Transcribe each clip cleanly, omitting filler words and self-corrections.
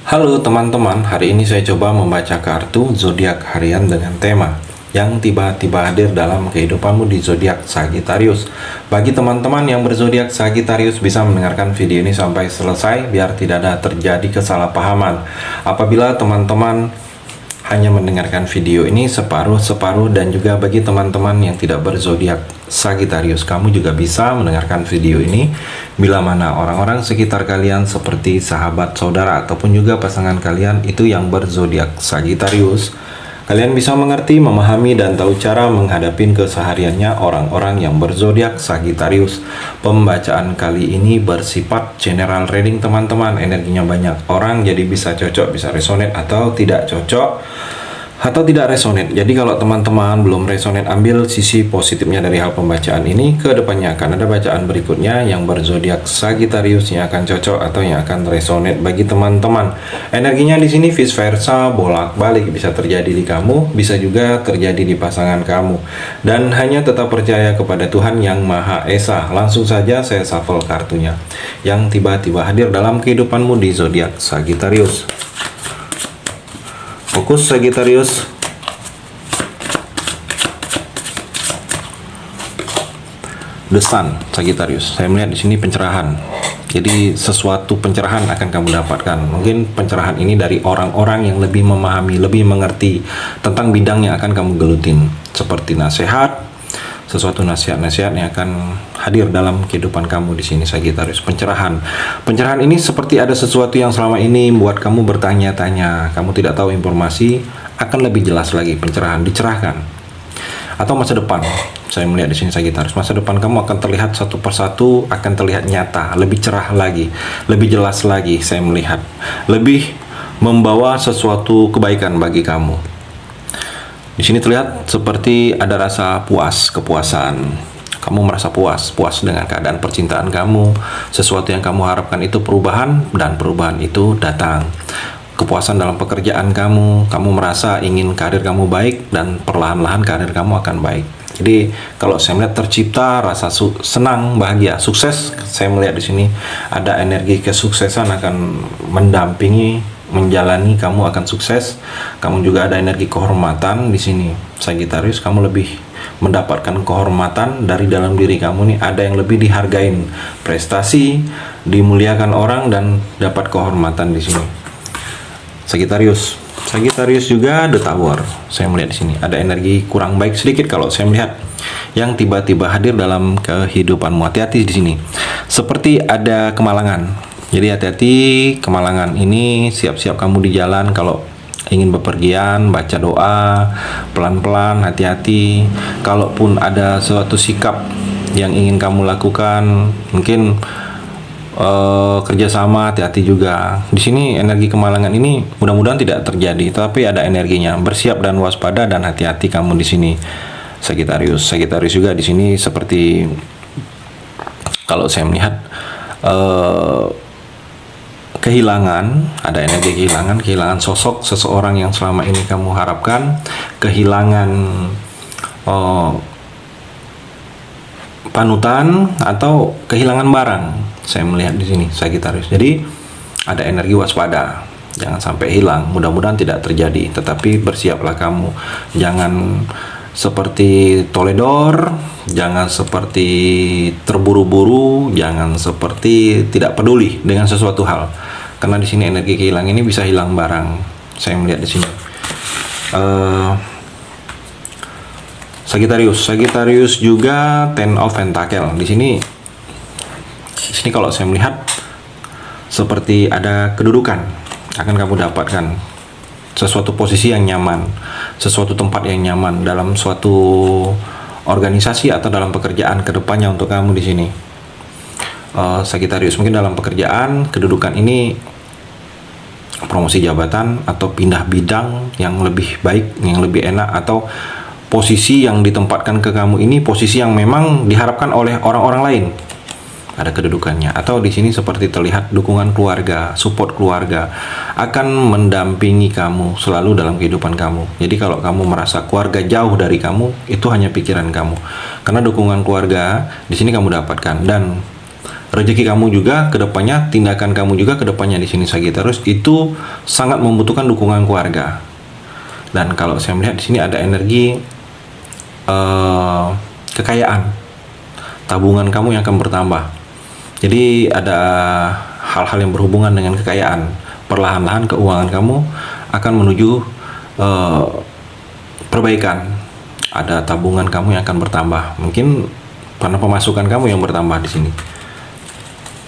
Halo teman-teman, hari ini saya coba membaca kartu zodiak harian dengan tema yang tiba-tiba hadir dalam kehidupanmu di zodiak Sagittarius. Bagi teman-teman yang berzodiak Sagittarius bisa mendengarkan video ini sampai selesai biar tidak ada terjadi kesalahpahaman. Apabila teman-teman hanya mendengarkan video ini separuh-separuh, dan juga bagi teman-teman yang tidak berzodiak Sagittarius, kamu juga bisa mendengarkan video ini bila mana orang-orang sekitar kalian seperti sahabat, saudara, ataupun juga pasangan kalian itu yang berzodiak Sagittarius. Kalian bisa mengerti, memahami, dan tahu cara menghadapi kesehariannya orang-orang yang berzodiak Sagittarius. Pembacaan kali ini bersifat general reading teman-teman. Energinya banyak orang, jadi bisa cocok, bisa resonate, atau tidak cocok, atau tidak resonate. Jadi kalau teman-teman belum resonate, ambil sisi positifnya dari hal pembacaan ini. Ke depannya akan ada bacaan berikutnya yang berzodiak Sagittarius yang akan cocok atau yang akan resonate bagi teman-teman. Energinya di sini vice versa, bolak-balik, bisa terjadi di kamu, bisa juga terjadi di pasangan kamu. Dan hanya tetap percaya kepada Tuhan Yang Maha Esa. Langsung saja saya shuffle kartunya yang tiba-tiba hadir dalam kehidupanmu di zodiak Sagittarius. Fokus Sagittarius. The Sun Sagittarius. Saya melihat di sini pencerahan. Jadi sesuatu pencerahan akan kamu dapatkan. Mungkin pencerahan ini dari orang-orang yang lebih memahami, lebih mengerti tentang bidang yang akan kamu gelutin. Seperti nasihat, sesuatu nasihat-nasihat yang akan hadir dalam kehidupan kamu di sini Sagittarius. Pencerahan ini seperti ada sesuatu yang selama ini membuat kamu bertanya-tanya, kamu tidak tahu informasi, akan lebih jelas lagi, pencerahan dicerahkan. Atau masa depan, saya melihat di sini Sagittarius, masa depan kamu akan terlihat satu persatu, akan terlihat nyata, lebih cerah lagi, lebih jelas lagi. Saya melihat lebih membawa sesuatu kebaikan bagi kamu. Di sini terlihat seperti ada rasa puas, kepuasan. Kamu merasa puas dengan keadaan percintaan kamu. Sesuatu yang kamu harapkan itu perubahan, dan perubahan itu datang. Kepuasan dalam pekerjaan kamu merasa ingin karir kamu baik, dan perlahan-lahan karir kamu akan baik. Jadi kalau saya melihat tercipta rasa senang, bahagia, sukses. Saya melihat di sini ada energi kesuksesan akan mendampingi, menjalani, kamu akan sukses. Kamu juga ada energi kehormatan di sini Sagittarius. Kamu lebih mendapatkan kehormatan dari dalam diri kamu nih, ada yang lebih dihargain, prestasi, dimuliakan orang, dan dapat kehormatan di sini Sagittarius. Sagittarius juga The Tower. Saya melihat di sini ada energi kurang baik sedikit kalau saya melihat yang tiba-tiba hadir dalam kehidupanmu. Hati-hati di sini. Seperti ada kemalangan. Jadi hati-hati, kemalangan ini siap-siap kamu di jalan kalau ingin bepergian, baca doa, pelan-pelan, hati-hati. Kalaupun ada suatu sikap yang ingin kamu lakukan, mungkin kerjasama, hati-hati juga. Di sini energi kemalangan ini mudah-mudahan tidak terjadi, tapi ada energinya. Bersiap dan waspada dan hati-hati kamu di sini Sagittarius. Sagittarius juga di sini seperti kalau saya melihat kehilangan, ada energi kehilangan sosok seseorang yang selama ini kamu harapkan, kehilangan panutan, atau kehilangan barang. Saya melihat di sini Sagittarius. Jadi ada energi waspada, jangan sampai hilang. Mudah-mudahan tidak terjadi, tetapi bersiaplah kamu. Jangan seperti toledor, jangan seperti terburu-buru, jangan seperti tidak peduli dengan sesuatu hal. Karena di sini energi kehilangan ini bisa hilang barang. Saya melihat di sini. Sagittarius juga Ten of Pentacle. Di sini kalau saya melihat seperti ada kedudukan akan kamu dapatkan, sesuatu posisi yang nyaman, sesuatu tempat yang nyaman dalam suatu organisasi atau dalam pekerjaan kedepannya untuk kamu di sini. Sagittarius, mungkin dalam pekerjaan kedudukan ini promosi jabatan atau pindah bidang yang lebih baik, yang lebih enak, atau posisi yang ditempatkan ke kamu ini posisi yang memang diharapkan oleh orang-orang lain. Ada kedudukannya. Atau di sini seperti terlihat dukungan keluarga, support keluarga akan mendampingi kamu selalu dalam kehidupan kamu. Jadi kalau kamu merasa keluarga jauh dari kamu, itu hanya pikiran kamu. Karena dukungan keluarga di sini kamu dapatkan, dan rezeki kamu juga ke depannya, tindakan kamu juga ke depannya di sini Sagittarius itu sangat membutuhkan dukungan keluarga. Dan kalau saya melihat di sini ada energi kekayaan, tabungan kamu yang akan bertambah. Jadi ada hal-hal yang berhubungan dengan kekayaan. Perlahan-lahan keuangan kamu akan menuju perbaikan. Ada tabungan kamu yang akan bertambah. Mungkin karena pemasukan kamu yang bertambah di sini.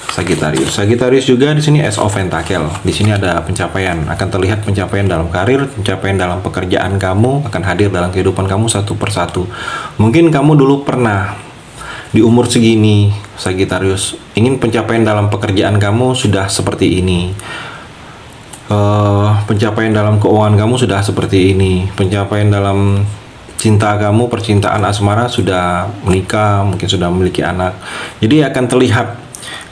Sagittarius. Sagittarius juga di sini Ace of Pentacle. Di sini ada pencapaian, akan terlihat pencapaian dalam karir, pencapaian dalam pekerjaan kamu akan hadir dalam kehidupan kamu satu persatu. Mungkin kamu dulu pernah di umur segini, Sagittarius, ingin pencapaian dalam pekerjaan kamu sudah seperti ini. Pencapaian dalam keuangan kamu sudah seperti ini. Pencapaian dalam cinta kamu, percintaan asmara, sudah menikah, mungkin sudah memiliki anak. Jadi akan terlihat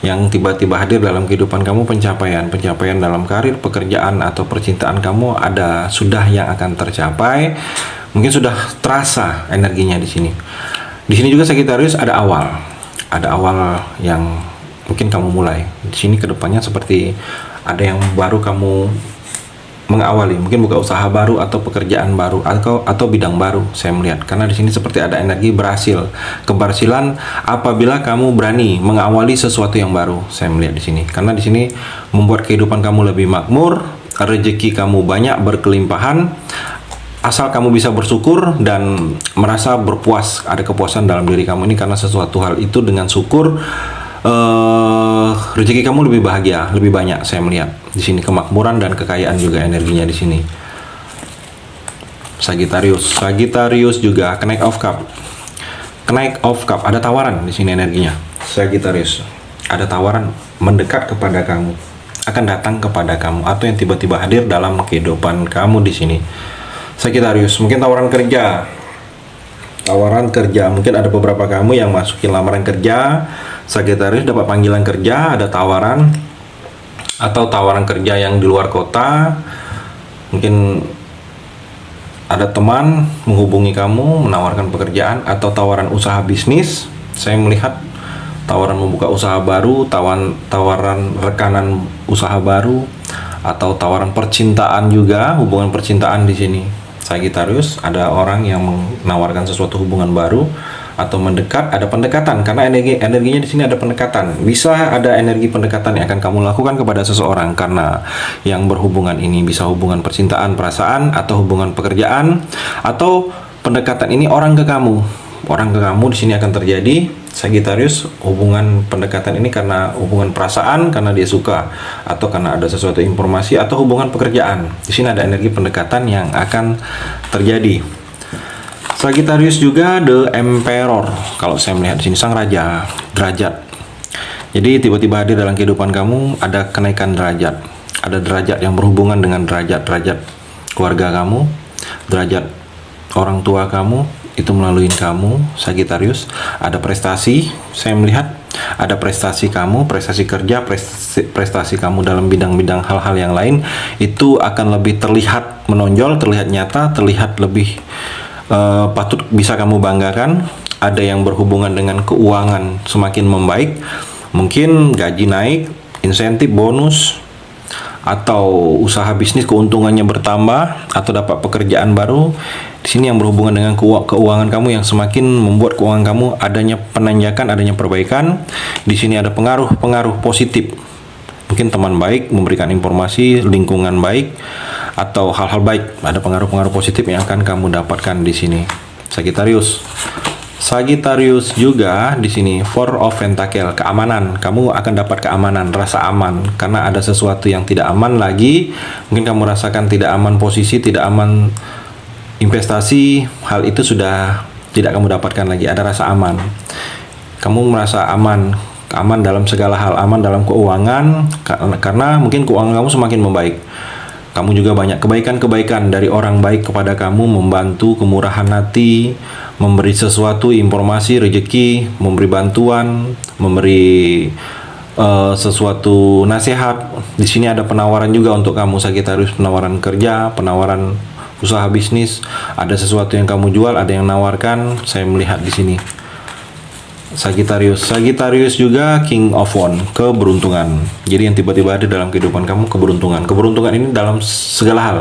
yang tiba-tiba hadir dalam kehidupan kamu pencapaian dalam karir, pekerjaan atau percintaan kamu ada sudah yang akan tercapai. Mungkin sudah terasa energinya di sini. Di sini juga Sagittarius ada awal yang mungkin kamu mulai. Di sini kedepannya seperti ada yang baru kamu mengawali, mungkin buka usaha baru atau pekerjaan baru atau bidang baru. Saya melihat karena di sini seperti ada energi keberhasilan apabila kamu berani mengawali sesuatu yang baru. Saya melihat di sini karena di sini membuat kehidupan kamu lebih makmur, rezeki kamu banyak berkelimpahan, asal kamu bisa bersyukur dan merasa berpuas, ada kepuasan dalam diri kamu ini karena sesuatu hal itu dengan syukur. Rezeki kamu lebih bahagia, lebih banyak. Saya melihat di sini kemakmuran dan kekayaan juga energinya di sini. Sagittarius juga Knight of Cup, ada tawaran di sini energinya. Sagittarius, ada tawaran mendekat kepada kamu, akan datang kepada kamu atau yang tiba-tiba hadir dalam kehidupan kamu di sini. Sagittarius, mungkin tawaran kerja, mungkin ada beberapa kamu yang masukin lamaran kerja. Sagittarius dapat panggilan kerja, ada tawaran atau tawaran kerja yang di luar kota. Mungkin ada teman menghubungi kamu menawarkan pekerjaan atau tawaran usaha bisnis. Saya melihat tawaran membuka usaha baru, tawaran rekanan usaha baru atau tawaran percintaan juga, hubungan percintaan di sini. Sagittarius, ada orang yang menawarkan sesuatu hubungan baru atau mendekat, ada pendekatan karena energinya di sini ada pendekatan. Bisa ada energi pendekatan yang akan kamu lakukan kepada seseorang karena yang berhubungan ini bisa hubungan percintaan, perasaan atau hubungan pekerjaan atau pendekatan ini orang ke kamu di sini akan terjadi. Sagittarius, hubungan pendekatan ini karena hubungan perasaan, karena dia suka atau karena ada sesuatu informasi atau hubungan pekerjaan. Di sini ada energi pendekatan yang akan terjadi. Sagittarius juga The Emperor. Kalau saya melihat di sini sang raja, derajat. Jadi tiba-tiba hadir dalam kehidupan kamu ada kenaikan derajat. Ada derajat yang berhubungan dengan derajat keluarga kamu, derajat orang tua kamu, itu melalui kamu Sagittarius. Ada prestasi, saya melihat ada prestasi kamu, prestasi kerja, prestasi kamu dalam bidang-bidang hal-hal yang lain itu akan lebih terlihat menonjol, terlihat nyata, terlihat lebih patut bisa kamu banggakan. Ada yang berhubungan dengan keuangan semakin membaik, mungkin gaji naik, insentif, bonus, atau usaha bisnis keuntungannya bertambah atau dapat pekerjaan baru. Di sini yang berhubungan dengan keuangan kamu yang semakin membuat keuangan kamu adanya penanjakan, adanya perbaikan. Di sini ada pengaruh positif. Mungkin teman baik memberikan informasi, lingkungan baik atau hal-hal baik. Ada pengaruh-pengaruh positif yang akan kamu dapatkan di sini. Sagittarius juga di sini Four of Pentacle, keamanan. Kamu akan dapat keamanan, rasa aman karena ada sesuatu yang tidak aman lagi. Mungkin kamu rasakan tidak aman posisi, tidak aman investasi. Hal itu sudah tidak kamu dapatkan lagi. Ada rasa aman. Kamu merasa aman dalam segala hal, aman dalam keuangan karena mungkin keuangan kamu semakin membaik. Kamu juga banyak kebaikan-kebaikan dari orang baik kepada kamu, membantu, kemurahan hati, memberi sesuatu, informasi, rezeki, memberi bantuan, memberi sesuatu nasihat. Di sini ada penawaran juga untuk kamu Sagittarius, penawaran kerja, penawaran usaha bisnis, ada sesuatu yang kamu jual, ada yang nawarkan. Saya melihat di sini. Sagittarius. Sagittarius juga King of Wands, keberuntungan. Jadi yang tiba-tiba ada dalam kehidupan kamu keberuntungan. Keberuntungan ini dalam segala hal.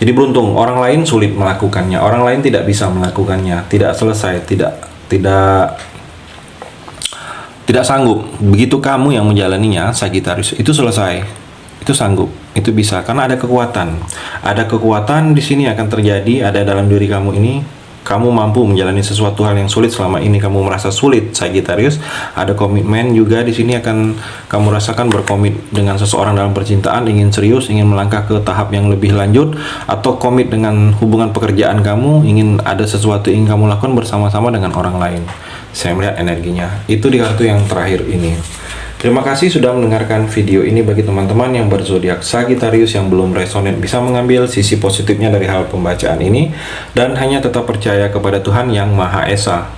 Jadi beruntung, orang lain sulit melakukannya, orang lain tidak bisa melakukannya, tidak selesai, tidak sanggup. Begitu kamu yang menjalaninya, Sagittarius, itu selesai, itu sanggup, itu bisa, karena ada kekuatan. Ada kekuatan di sini akan terjadi, ada dalam diri kamu ini. Kamu mampu menjalani sesuatu hal yang sulit selama ini kamu merasa sulit, Sagittarius. Ada komitmen juga di sini akan kamu rasakan, berkomit dengan seseorang dalam percintaan, ingin serius, ingin melangkah ke tahap yang lebih lanjut, atau komit dengan hubungan pekerjaan kamu, ingin ada sesuatu yang kamu lakukan bersama-sama dengan orang lain. Saya melihat energinya. Itu di kartu yang terakhir ini. Terima kasih sudah mendengarkan video ini. Bagi teman-teman yang berzodiak Sagittarius yang belum resonate, bisa mengambil sisi positifnya dari hal pembacaan ini dan hanya tetap percaya kepada Tuhan Yang Maha Esa.